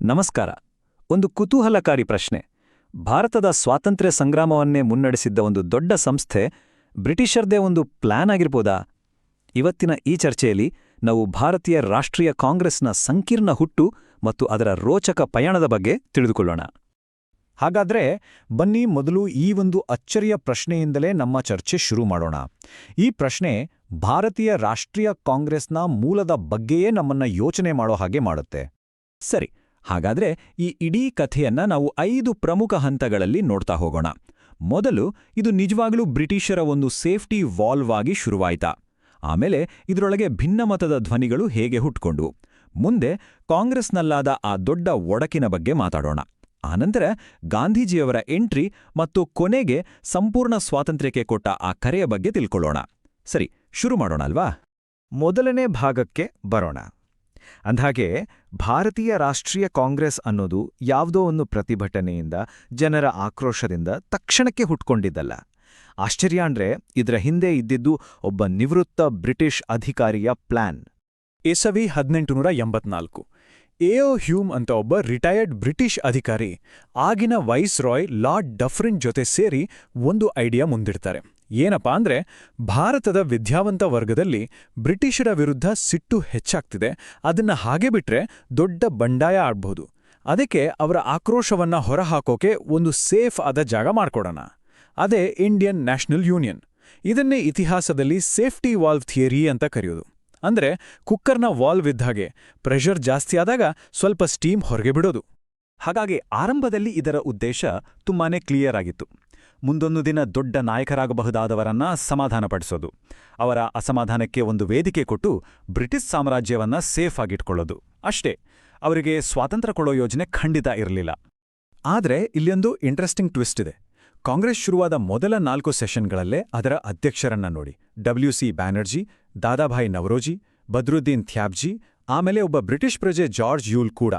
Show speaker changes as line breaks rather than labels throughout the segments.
ನಮಸ್ಕಾರ. ಒಂದು ಕುತೂಹಲಕಾರಿ ಪ್ರಶ್ನೆ. ಭಾರತದ ಸ್ವಾತಂತ್ರ್ಯ ಸಂಗ್ರಾಮವನ್ನೇ ಮುನ್ನಡೆಸಿದ್ದ ಒಂದು ದೊಡ್ಡ ಸಂಸ್ಥೆ ಬ್ರಿಟಿಷರ್ದೇ ಒಂದು ಪ್ಲಾನ್ ಆಗಿರ್ಬೋದಾ? ಇವತ್ತಿನ ಈ ಚರ್ಚೆಯಲ್ಲಿ ನಾವು ಭಾರತೀಯ ರಾಷ್ಟ್ರೀಯ ಕಾಂಗ್ರೆಸ್ನ ಸಂಕೀರ್ಣ ಹುಟ್ಟು ಮತ್ತು ಅದರ ರೋಚಕ ಪಯಣದ ಬಗ್ಗೆ ತಿಳಿದುಕೊಳ್ಳೋಣ.
ಹಾಗಾದ್ರೆ ಬನ್ನಿ ಮೊದಲು ಈ ಒಂದು ಅಚ್ಚರಿಯ ಪ್ರಶ್ನೆಯಿಂದಲೇ ನಮ್ಮ ಚರ್ಚೆ ಶುರು ಮಾಡೋಣ. ಈ ಪ್ರಶ್ನೆ ಭಾರತೀಯ ರಾಷ್ಟ್ರೀಯ ಕಾಂಗ್ರೆಸ್ನ ಮೂಲದ ಬಗ್ಗೆಯೇ ನಮ್ಮನ್ನ ಯೋಚನೆ ಮಾಡೋ ಹಾಗೆ ಮಾಡುತ್ತೆ.
ಸರಿ, ಹಾಗಾದ್ರೆ ಈ ಇಡೀ ಕಥೆಯನ್ನ ನಾವು 5 ಪ್ರಮುಖ ಹಂತಗಳಲ್ಲಿ ನೋಡ್ತಾ ಹೋಗೋಣ. ಮೊದಲು, ಇದು ನಿಜವಾಗ್ಲೂ ಬ್ರಿಟಿಷರ ಒಂದು ಸೇಫ್ಟಿ ವಾಲ್ವ್ ಆಗಿ ಶುರುವಾಯ್ತಾ? ಆಮೇಲೆ ಇದರೊಳಗೆ ಭಿನ್ನಮತದ ಧ್ವನಿಗಳು ಹೇಗೆ ಹುಟ್ಕೊಂಡ್ವು? ಮುಂದೆ ಕಾಂಗ್ರೆಸ್ನಲ್ಲಾದ ಆ ದೊಡ್ಡ ಒಡಕಿನ ಬಗ್ಗೆ ಮಾತಾಡೋಣ. ಆನಂತರ ಗಾಂಧೀಜಿಯವರ ಎಂಟ್ರಿ ಮತ್ತು ಕೊನೆಗೆ ಸಂಪೂರ್ಣ ಸ್ವಾತಂತ್ರ್ಯಕ್ಕೆ ಕೊಟ್ಟ ಆ ಕರೆಯ ಬಗ್ಗೆ ತಿಳ್ಕೊಳ್ಳೋಣ. ಸರಿ, ಶುರು ಮಾಡೋಣ ಅಲ್ವಾ?
ಮೊದಲನೇ ಭಾಗಕ್ಕೆ ಬರೋಣ. ಅಂದ್ಹಾಗೆ ಭಾರತೀಯ ರಾಷ್ಟ್ರೀಯ ಕಾಂಗ್ರೆಸ್ ಅನ್ನೋದು ಯಾವುದೋ ಒಂದು ಪ್ರತಿಭಟನೆಯಿಂದ, ಜನರ ಆಕ್ರೋಶದಿಂದ ತಕ್ಷಣಕ್ಕೆ ಹುಟ್ಕೊಂಡಿದ್ದಲ್ಲ. ಆಶ್ಚರ್ಯ ಅಂದ್ರೆ ಇದರ ಹಿಂದೆ ಇದ್ದಿದ್ದು ಒಬ್ಬ ನಿವೃತ್ತ ಬ್ರಿಟಿಷ್ ಅಧಿಕಾರಿಯ ಪ್ಲಾನ್.
ಇಸವಿ 1884 ಎ.ಒ. ಹ್ಯೂಮ್ ಅಂತ ಒಬ್ಬ ರಿಟೈರ್ಡ್ ಬ್ರಿಟಿಷ್ ಅಧಿಕಾರಿ ಆಗಿನ ವೈಸ್ರಾಯ್ ಲಾರ್ಡ್ ಡಫ್ರಿನ್ ಜೊತೆ ಸೇರಿ ಒಂದು ಐಡಿಯಾ ಮುಂದಿಡ್ತಾರೆ. ಏನಪ್ಪಾ ಅಂದ್ರೆ, ಭಾರತದ ವಿದ್ಯಾವಂತ ವರ್ಗದಲ್ಲಿ ಬ್ರಿಟಿಷರ ವಿರುದ್ಧ ಸಿಟ್ಟು ಹೆಚ್ಚಾಗ್ತಿದೆ, ಅದನ್ನ ಹಾಗೆ ಬಿಟ್ರೆ ದೊಡ್ಡ ಬಂಡಾಯ ಆಡ್ಬಹುದು. ಅದಕ್ಕೆ ಅವರ ಆಕ್ರೋಶವನ್ನ ಹೊರಹಾಕೋಕೆ ಒಂದು ಸೇಫ್ ಆದ ಜಾಗ ಮಾಡ್ಕೊಡೋಣ. ಅದೇ ಇಂಡಿಯನ್ ನ್ಯಾಷನಲ್ ಯೂನಿಯನ್. ಇದನ್ನೇ ಇತಿಹಾಸದಲ್ಲಿ ಸೇಫ್ಟಿ ವಾಲ್ವ್ ಥಿಯರಿ ಅಂತ ಕರೆಯೋದು. ಅಂದ್ರೆ ಕುಕ್ಕರ್ನ ವಾಲ್ವ್ ಇದ್ದಾಗೆ ಪ್ರೆಷರ್ ಜಾಸ್ತಿ ಆದಾಗ ಸ್ವಲ್ಪ ಸ್ಟೀಮ್ ಹೊರಗೆ ಬಿಡೋದು.
ಹಾಗಾಗಿ ಆರಂಭದಲ್ಲಿ ಇದರ ಉದ್ದೇಶ ತುಂಬಾನೇ ಕ್ಲಿಯರ್ ಆಗಿತ್ತು. ಮುಂದೊಂದು ದಿನ ದೊಡ್ಡ ನಾಯಕರಾಗಬಹುದಾದವರನ್ನ ಸಮಾಧಾನಪಡಿಸೋದು, ಅವರ ಅಸಮಾಧಾನಕ್ಕೆ ಒಂದು ವೇದಿಕೆ ಕೊಟ್ಟು ಬ್ರಿಟಿಷ್ ಸಾಮ್ರಾಜ್ಯವನ್ನ ಸೇಫ್ ಆಗಿಟ್ಕೊಳ್ಳೋದು ಅಷ್ಟೇ. ಅವರಿಗೆ ಸ್ವಾತಂತ್ರ್ಯ ಕೊಡೋ ಯೋಜನೆ ಖಂಡಿತ ಇರಲಿಲ್ಲ. ಆದ್ರೆ ಇಲ್ಲೊಂದು ಇಂಟ್ರೆಸ್ಟಿಂಗ್ ಟ್ವಿಸ್ಟ್ ಇದೆ. ಕಾಂಗ್ರೆಸ್ ಶುರುವಾದ ಮೊದಲ 4 ಸೆಷನ್ಗಳಲ್ಲೇ ಅದರ ಅಧ್ಯಕ್ಷರನ್ನ ನೋಡಿ. ಡಬ್ಲ್ಯೂ.ಸಿ. ಬ್ಯಾನರ್ಜಿ, ದಾದಾಭಾಯಿ ನವರೋಜಿ, ಬದ್ರುದ್ದೀನ್ ಥ್ಯಾಬ್ಜಿ, ಆಮೇಲೆ ಒಬ್ಬ ಬ್ರಿಟಿಷ್ ಪ್ರಜೆ ಜಾರ್ಜ್ ಯೂಲ್ ಕೂಡ.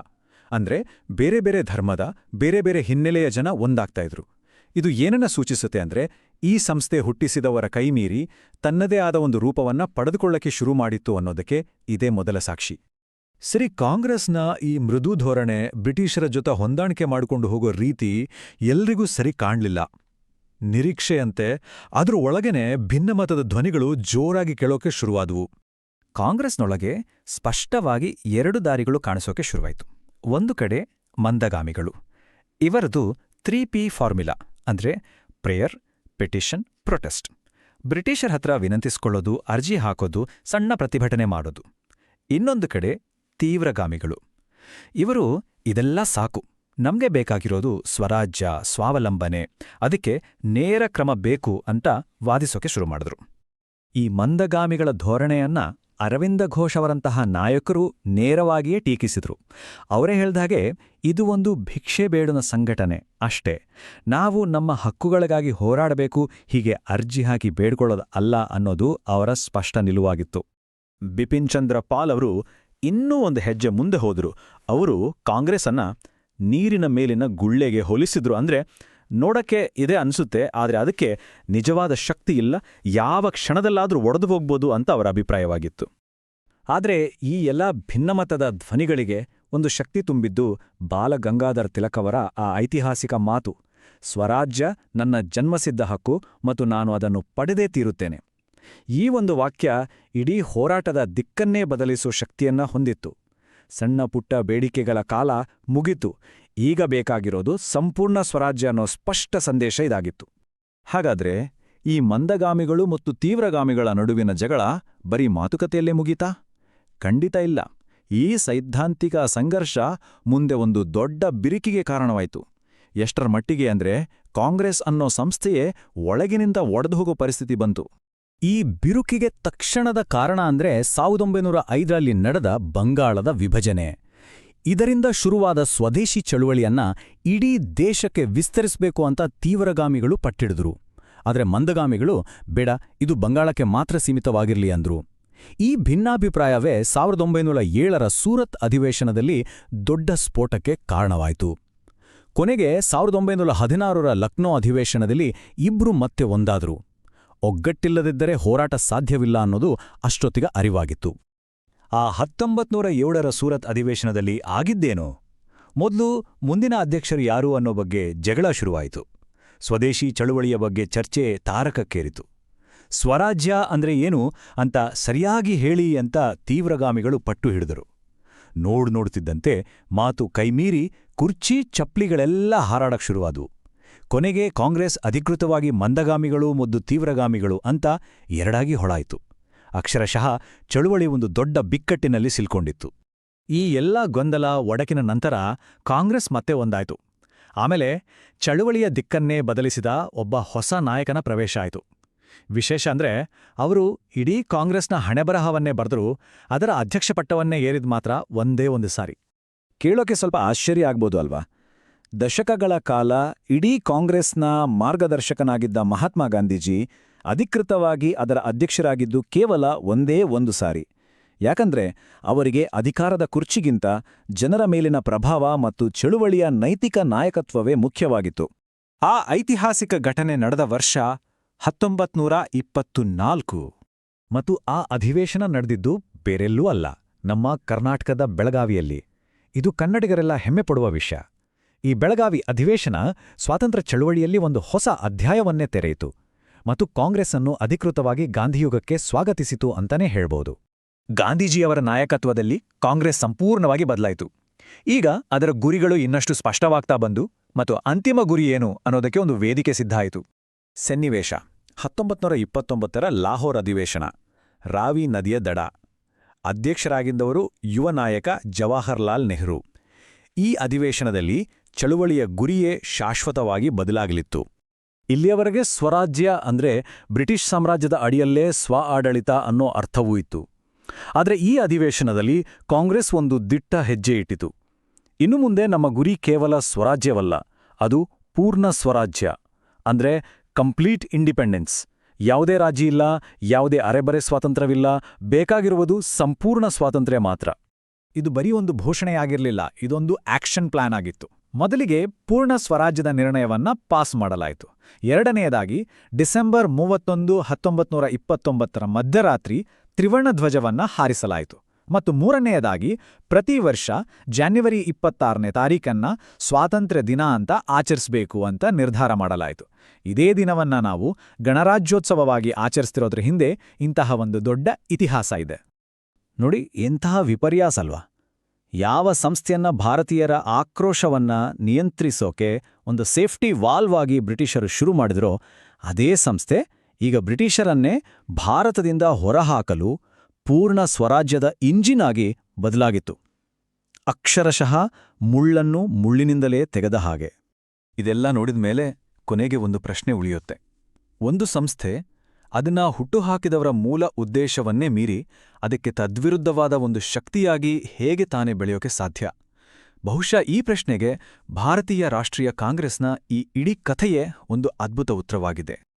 ಅಂದ್ರೆ ಬೇರೆ ಬೇರೆ ಧರ್ಮದ, ಬೇರೆ ಬೇರೆ ಹಿನ್ನೆಲೆಯ ಜನ ಒಂದಾಗ್ತಾ ಇದ್ರು. ಇದು ಏನನ್ನ ಸೂಚಿಸುತ್ತೆ ಅಂದ್ರೆ, ಈ ಸಂಸ್ಥೆ ಹುಟ್ಟಿಸಿದವರ ಕೈಮೀರಿ ತನ್ನದೇ ಆದ ಒಂದು ರೂಪವನ್ನ ಪಡೆದುಕೊಳ್ಳಕ್ಕೆ ಶುರು ಮಾಡಿತ್ತು ಅನ್ನೋದಕ್ಕೆ ಇದೇ ಮೊದಲ ಸಾಕ್ಷಿ.
ಸರಿ, ಕಾಂಗ್ರೆಸ್ನ ಈ ಮೃದು ಧೋರಣೆ, ಬ್ರಿಟಿಷರ ಜೊತೆ ಹೊಂದಾಣಿಕೆ ಮಾಡಿಕೊಂಡು ಹೋಗೋ ರೀತಿ ಎಲ್ರಿಗೂ ಸರಿ ಕಾಣ್ಲಿಲ್ಲ. ನಿರೀಕ್ಷೆಯಂತೆ ಅದ್ರ ಒಳಗೇನೆ ಭಿನ್ನಮತದ ಧ್ವನಿಗಳು ಜೋರಾಗಿ ಕೇಳೋಕೆ ಶುರುವಾದವು.
ಕಾಂಗ್ರೆಸ್ನೊಳಗೆ ಸ್ಪಷ್ಟವಾಗಿ 2 ದಾರಿಗಳು ಕಾಣಿಸೋಕೆ ಶುರುವಾಯಿತು. ಒಂದು ಕಡೆ ಮಂದಗಾಮಿಗಳು. ಇವರದು 3P ಫಾರ್ಮುಲಾ, ಅಂದ್ರೆ ಪ್ರೇಯರ್, ಪಿಟಿಷನ್, ಪ್ರೊಟೆಸ್ಟ್. ಬ್ರಿಟಿಷರ ಹತ್ರ ವಿನಂತಿಸ್ಕೊಳ್ಳೋದು, ಅರ್ಜಿ ಹಾಕೋದು, ಸಣ್ಣ ಪ್ರತಿಭಟನೆ ಮಾಡೋದು. ಇನ್ನೊಂದು ಕಡೆ ತೀವ್ರಗಾಮಿಗಳು. ಇವರು ಇದೆಲ್ಲ ಸಾಕು, ನಮ್ಗೆ ಬೇಕಾಗಿರೋದು ಸ್ವರಾಜ್ಯ, ಸ್ವಾವಲಂಬನೆ, ಅದಕ್ಕೆ ನೇರ ಕ್ರಮ ಬೇಕು ಅಂತ ವಾದಿಸೋಕೆ ಶುರು ಮಾಡಿದ್ರು. ಈ ಮಂದಗಾಮಿಗಳ ಧೋರಣೆಯನ್ನ ಅರವಿಂದ ಘೋಷ್ ಅವರಂತಹ ನಾಯಕರು ನೇರವಾಗಿಯೇ ಟೀಕಿಸಿದ್ರು. ಅವರೇ ಹೇಳ್ದಾಗೆ, ಇದು ಒಂದು ಭಿಕ್ಷೆ ಬೇಡುನ ಸಂಘಟನೆ ಅಷ್ಟೇ, ನಾವು ನಮ್ಮ ಹಕ್ಕುಗಳಿಗಾಗಿ ಹೋರಾಡಬೇಕು, ಹೀಗೆ ಅರ್ಜಿ ಹಾಕಿ ಬೇಡ್ಕೊಳ್ಳೋದು ಅಲ್ಲ ಅನ್ನೋದು ಅವರ ಸ್ಪಷ್ಟ ನಿಲುವಾಗಿತ್ತು.
ಬಿಪಿನ್ ಚಂದ್ರ ಪಾಲ್ ಅವರು ಇನ್ನೂ ಒಂದು ಹೆಜ್ಜೆ ಮುಂದೆ ಹೋದರು. ಅವರು ಕಾಂಗ್ರೆಸ್ ಅನ್ನ ನೀರಿನ ಮೇಲಿನ ಗುಳ್ಳೆಗೆ ಹೋಲಿಸಿದ್ರು. ಅಂದ್ರೆ ನೋಡಕ್ಕೆ ಇದೇ ಅನ್ಸುತ್ತೆ, ಆದ್ರೆ ಅದಕ್ಕೆ ನಿಜವಾದ ಶಕ್ತಿ ಇಲ್ಲ, ಯಾವ ಕ್ಷಣದಲ್ಲಾದ್ರೂ ಒಡೆದು ಹೋಗ್ಬೋದು ಅಂತ ಅವರ ಅಭಿಪ್ರಾಯವಾಗಿತ್ತು.
ಆದ್ರೆ ಈ ಎಲ್ಲ ಭಿನ್ನಮತದ ಧ್ವನಿಗಳಿಗೆ ಒಂದು ಶಕ್ತಿ ತುಂಬಿದ್ದು ಬಾಲಗಂಗಾಧರ ತಿಲಕವರ ಆ ಐತಿಹಾಸಿಕ ಮಾತು, ಸ್ವರಾಜ್ಯ ನನ್ನ ಜನ್ಮಸಿದ್ಧ ಹಕ್ಕು ಮತ್ತು ನಾನು ಅದನ್ನು ಪಡೆದೇ ತೀರುತ್ತೇನೆ. ಈ ಒಂದು ವಾಕ್ಯ ಇಡೀ ಹೋರಾಟದ ದಿಕ್ಕನ್ನೇ ಬದಲಿಸೋ ಶಕ್ತಿಯನ್ನ ಹೊಂದಿತ್ತು. ಸಣ್ಣ ಪುಟ್ಟ ಬೇಡಿಕೆಗಳ ಕಾಲ ಮುಗಿತು, ಈಗ ಬೇಕಾಗಿರೋದು ಸಂಪೂರ್ಣ ಸ್ವರಾಜ್ಯ ಅನ್ನೋ ಸ್ಪಷ್ಟ ಸಂದೇಶ ಇದಾಗಿತ್ತು.
ಹಾಗಾದ್ರೆ ಈ ಮಂದಗಾಮಿಗಳು ಮತ್ತು ತೀವ್ರಗಾಮಿಗಳ ನಡುವಿನ ಜಗಳ ಬರೀ ಮಾತುಕತೆಯಲ್ಲೇ ಮುಗೀತಾ? ಖಂಡಿತ ಇಲ್ಲ. ಈ ಸೈದ್ಧಾಂತಿಕ ಸಂಘರ್ಷ ಮುಂದೆ ಒಂದು ದೊಡ್ಡ ಬಿರುಕಿಗೆ ಕಾರಣವಾಯಿತು. ಎಷ್ಟರ ಮಟ್ಟಿಗೆ ಅಂದ್ರೆ, ಕಾಂಗ್ರೆಸ್ ಅನ್ನೋ ಸಂಸ್ಥೆಯೇ ಒಳಗಿನಿಂದ ಒಡೆದು ಹೋಗೋ ಪರಿಸ್ಥಿತಿ ಬಂತು.
ಈ ಬಿರುಕಿಗೆ ತಕ್ಷಣದ ಕಾರಣ ಅಂದ್ರೆ 1905ರಲ್ಲಿ ನಡೆದ ಬಂಗಾಳದ ವಿಭಜನೆ. ಇದರಿಂದ ಶುರುವಾದ ಸ್ವದೇಶಿ ಚಳುವಳಿಯನ್ನ ಇಡೀ ದೇಶಕ್ಕೆ ವಿಸ್ತರಿಸಬೇಕು ಅಂತ ತೀವ್ರಗಾಮಿಗಳು ಪಟ್ಟಿಡಿದ್ರು. ಆದರೆ ಮಂದಗಾಮಿಗಳು ಬೇಡ, ಇದು ಬಂಗಾಳಕ್ಕೆ ಮಾತ್ರ ಸೀಮಿತವಾಗಿರಲಿ ಅಂದ್ರು. ಈ ಭಿನ್ನಾಭಿಪ್ರಾಯವೇ 1907ರ ಸೂರತ್ ಅಧಿವೇಶನದಲ್ಲಿ ದೊಡ್ಡ ಸ್ಫೋಟಕ್ಕೆ ಕಾರಣವಾಯಿತು. ಕೊನೆಗೆ 1916ರ ಲಕ್ನೋ ಅಧಿವೇಶನದಲ್ಲಿ ಇಬ್ರು ಮತ್ತೆ ಒಂದಾದ್ರು. ಒಗ್ಗಟ್ಟಿಲ್ಲದಿದ್ದರೆ ಹೋರಾಟ ಸಾಧ್ಯವಿಲ್ಲ ಅನ್ನೋದು ಅಷ್ಟೊತ್ತಿಗೆ ಅರಿವಾಗಿತ್ತು.
ಆ 1907ರ ಸೂರತ್ ಅಧಿವೇಶನದಲ್ಲಿ ಆಗಿದ್ದೇನು?
ಮೊದಲು ಮುಂದಿನ ಅಧ್ಯಕ್ಷರು ಯಾರು ಅನ್ನೋ ಬಗ್ಗೆ ಜಗಳ ಶುರುವಾಯಿತು. ಸ್ವದೇಶಿ ಚಳುವಳಿಯ ಬಗ್ಗೆ ಚರ್ಚೆ ತಾರಕಕ್ಕೇರಿತು. ಸ್ವರಾಜ್ಯ ಅಂದ್ರೆ ಏನು ಅಂತ ಸರಿಯಾಗಿ ಹೇಳಿ ಅಂತ ತೀವ್ರಗಾಮಿಗಳು ಪಟ್ಟು ಹಿಡಿದರು. ನೋಡ್ತಿದ್ದಂತೆ ಮಾತು ಕೈಮೀರಿ ಕುರ್ಚಿ ಚಪ್ಲಿಗಳೆಲ್ಲ ಹಾರಾಡಕ್ ಶುರುವಾದವು. ಕೊನೆಗೆ ಕಾಂಗ್ರೆಸ್ ಅಧಿಕೃತವಾಗಿ ಮಂದಗಾಮಿಗಳು ಮತ್ತು ತೀವ್ರಗಾಮಿಗಳು ಅಂತ ಎರಡಾಗಿ ಹೊಳಾಯಿತು. ಅಕ್ಷರಶಃ ಚಳುವಳಿ ಒಂದು ದೊಡ್ಡ ಬಿಕ್ಕಟ್ಟಿನಲ್ಲಿ ಸಿಲ್ಕೊಂಡಿತ್ತು. ಈ ಎಲ್ಲ ಗೊಂದಲ ಒಡಕಿನ ನಂತರ ಕಾಂಗ್ರೆಸ್ ಮತ್ತೆ ಒಂದಾಯ್ತು. ಆಮೇಲೆ ಚಳುವಳಿಯ ದಿಕ್ಕನ್ನೇ ಬದಲಿಸಿದ ಒಬ್ಬ ಹೊಸ ನಾಯಕನ ಪ್ರವೇಶ ಆಯಿತು. ವಿಶೇಷ ಅಂದ್ರೆ ಅವರು ಇಡೀ ಕಾಂಗ್ರೆಸ್ನ ಹಣೆಬರಹವನ್ನೇ ಬರೆದರೂ ಅದರ ಅಧ್ಯಕ್ಷ ಪಟ್ಟವನ್ನೇ ಏರಿದ ಮಾತ್ರ ಒಂದೇ ಒಂದು ಸಾರಿ.
ಕೇಳೋಕೆ ಸ್ವಲ್ಪ ಆಶ್ಚರ್ಯ ಆಗ್ಬೋದು ಅಲ್ವಾ? ದಶಕಗಳ ಕಾಲ ಇಡೀ ಕಾಂಗ್ರೆಸ್ನ ಮಾರ್ಗದರ್ಶಕನಾಗಿದ್ದ ಮಹಾತ್ಮ ಗಾಂಧೀಜಿ ಅಧಿಕೃತವಾಗಿ ಅದರ ಅಧ್ಯಕ್ಷರಾಗಿದ್ದು ಕೇವಲ ಒಂದೇ ಒಂದು ಸಾರಿ. ಯಾಕಂದ್ರೆ ಅವರಿಗೆ ಅಧಿಕಾರದ ಕುರ್ಚಿಗಿಂತ ಜನರ ಮೇಲಿನ ಪ್ರಭಾವ ಮತ್ತು ಚಳುವಳಿಯ ನೈತಿಕ ನಾಯಕತ್ವವೇ ಮುಖ್ಯವಾಗಿತ್ತು.
ಆ ಐತಿಹಾಸಿಕ ಘಟನೆ ನಡೆದ ವರ್ಷ 1924 ಮತ್ತು ಆ ಅಧಿವೇಶನ ನಡೆದಿದ್ದು ಬೇರೆಲ್ಲೂ ಅಲ್ಲ, ನಮ್ಮ ಕರ್ನಾಟಕದ ಬೆಳಗಾವಿಯಲ್ಲಿ. ಇದು ಕನ್ನಡಿಗರೆಲ್ಲ ಹೆಮ್ಮೆ ಪಡುವ ವಿಷಯ. ಈ ಬೆಳಗಾವಿ ಅಧಿವೇಶನ ಸ್ವಾತಂತ್ರ್ಯ ಚಳುವಳಿಯಲ್ಲಿ ಒಂದು ಹೊಸ ಅಧ್ಯಾಯವನ್ನೇ ತೆರೆಯಿತು ಮತ್ತು ಕಾಂಗ್ರೆಸ್ಸನ್ನು ಅಧಿಕೃತವಾಗಿ ಗಾಂಧಿಯುಗಕ್ಕೆ ಸ್ವಾಗತಿಸಿತು ಅಂತಾನೇ ಹೇಳ್ಬೋದು. ಗಾಂಧೀಜಿಯವರ ನಾಯಕತ್ವದಲ್ಲಿ ಕಾಂಗ್ರೆಸ್ ಸಂಪೂರ್ಣವಾಗಿ ಬದಲಾಯಿತು. ಈಗ ಅದರ ಗುರಿಗಳು ಇನ್ನಷ್ಟು ಸ್ಪಷ್ಟವಾಗ್ತಾ ಬಂದು ಮತ್ತು ಅಂತಿಮ ಗುರಿ ಏನು ಅನ್ನೋದಕ್ಕೆ ಒಂದು ವೇದಿಕೆ ಸಿದ್ಧ ಆಯಿತು.
ಸನ್ನಿವೇಶ 1929ರ ಲಾಹೋರ್ ಅಧಿವೇಶನ. ರಾವಿ ನದಿಯ ದಡ. ಅಧ್ಯಕ್ಷರಾಗಿದ್ದವರು ಯುವ ನಾಯಕ ಜವಾಹರ್ಲಾಲ್ ನೆಹರು. ಈ ಅಧಿವೇಶನದಲ್ಲಿ ಚಳುವಳಿಯ ಗುರಿಯೇ ಶಾಶ್ವತವಾಗಿ ಬದಲಾಗಲಿತ್ತು. ಇಲ್ಲಿಯವರೆಗೆ ಸ್ವರಾಜ್ಯ ಅಂದ್ರೆ ಬ್ರಿಟಿಷ್ ಸಾಮ್ರಾಜ್ಯದ ಅಡಿಯಲ್ಲೇ ಸ್ವ-ಆಡಳಿತ ಅನ್ನೋ ಅರ್ಥವೂ ಇತ್ತು. ಆದರೆ ಈ ಅಧಿವೇಶನದಲ್ಲಿ ಕಾಂಗ್ರೆಸ್ ಒಂದು ದಿಟ್ಟ ಹೆಜ್ಜೆ ಇಟ್ಟಿತು. ಇನ್ನು ಮುಂದೆ ನಮ್ಮ ಗುರಿ ಕೇವಲ ಸ್ವರಾಜ್ಯವಲ್ಲ, ಅದು ಪೂರ್ಣ ಸ್ವರಾಜ್ಯ. ಅಂದ್ರೆ ಕಂಪ್ಲೀಟ್ ಇಂಡಿಪೆಂಡೆನ್ಸ್. ಯಾವುದೇ ರಾಜ್ಯ ಇಲ್ಲ, ಯಾವುದೇ ಅರೆಬರೆ ಸ್ವಾತಂತ್ರ್ಯವಿಲ್ಲ, ಬೇಕಾಗಿರುವುದು ಸಂಪೂರ್ಣ ಸ್ವಾತಂತ್ರ್ಯ ಮಾತ್ರ.
ಇದು ಬರೀ ಒಂದು ಘೋಷಣೆಯಾಗಿರಲಿಲ್ಲ, ಇದೊಂದು ಆಕ್ಷನ್ ಪ್ಲಾನ್ ಆಗಿತ್ತು. ಮೊದಲಿಗೆ ಪೂರ್ಣ ಸ್ವರಾಜ್ಯದ ನಿರ್ಣಯವನ್ನ ಪಾಸ್ ಮಾಡಲಾಯಿತು. ಎರಡನೆಯದಾಗಿ ಡಿಸೆಂಬರ್ 31, 1929ರ ಮಧ್ಯರಾತ್ರಿ ತ್ರಿವರ್ಣ ಧ್ವಜವನ್ನ ಹಾರಿಸಲಾಯಿತು. ಮತ್ತು ಮೂರನೆಯದಾಗಿ ಪ್ರತಿ ವರ್ಷ ಜಾನ್ವರಿ 26ನೇ ತಾರೀಖನ್ನ ಸ್ವಾತಂತ್ರ್ಯ ದಿನ ಅಂತ ಆಚರಿಸಬೇಕು ಅಂತ ನಿರ್ಧಾರ ಮಾಡಲಾಯಿತು. ಇದೇ ದಿನವನ್ನ ನಾವು ಗಣರಾಜ್ಯೋತ್ಸವವಾಗಿ ಆಚರಿಸ್ತಿರೋದ್ರ ಹಿಂದೆ ಇಂತಹ ಒಂದು ದೊಡ್ಡ ಇತಿಹಾಸ ಇದೆ.
ನೋಡಿ, ಎಂತಹ ವಿಪರ್ಯಾಸ ಅಲ್ವಾ? ಯಾವ ಸಂಸ್ಥೆಯನ್ನ ಭಾರತೀಯರ ಆಕ್ರೋಶವನ್ನ ನಿಯಂತ್ರಿಸೋಕೆ ಒಂದು ಸೇಫ್ಟಿ ವಾಲ್ವ್ ಆಗಿ ಬ್ರಿಟಿಷರು ಶುರು ಮಾಡಿದ್ರೋ, ಅದೇ ಸಂಸ್ಥೆ ಈಗ ಬ್ರಿಟಿಷರನ್ನೇ ಭಾರತದಿಂದ ಹೊರಹಾಕಲು ಪೂರ್ಣ ಸ್ವರಾಜ್ಯದ ಇಂಜಿನ್ ಆಗಿ ಬದಲಾಗಿತ್ತು. ಅಕ್ಷರಶಃ ಮುಳ್ಳನ್ನು ಮುಳ್ಳಿನಿಂದಲೇ ತೆಗೆದ ಹಾಗೆ.
ಇದೆಲ್ಲ ನೋಡಿದ ಮೇಲೆ ಕೊನೆಗೆ ಒಂದು ಪ್ರಶ್ನೆ ಉಳಿಯುತ್ತೆ. ಒಂದು ಸಂಸ್ಥೆ ಅದನ್ನ ಹುಟ್ಟುಹಾಕಿದವರ ಮೂಲ ಉದ್ದೇಶವನ್ನೇ ಮೀರಿ ಅದಕ್ಕೆ ತದ್ವಿರುದ್ಧವಾದ ಒಂದು ಶಕ್ತಿಯಾಗಿ ಹೇಗೆ ತಾನೇ ಬೆಳೆಯೋಕೆ ಸಾಧ್ಯ? ಬಹುಶಃ ಈ ಪ್ರಶ್ನೆಗೆ ಭಾರತೀಯ ರಾಷ್ಟ್ರೀಯ ಕಾಂಗ್ರೆಸ್ನ ಈ ಇಡೀ ಕಥೆಯೇ ಒಂದು ಅದ್ಭುತ ಉತ್ತರವಾಗಿದೆ.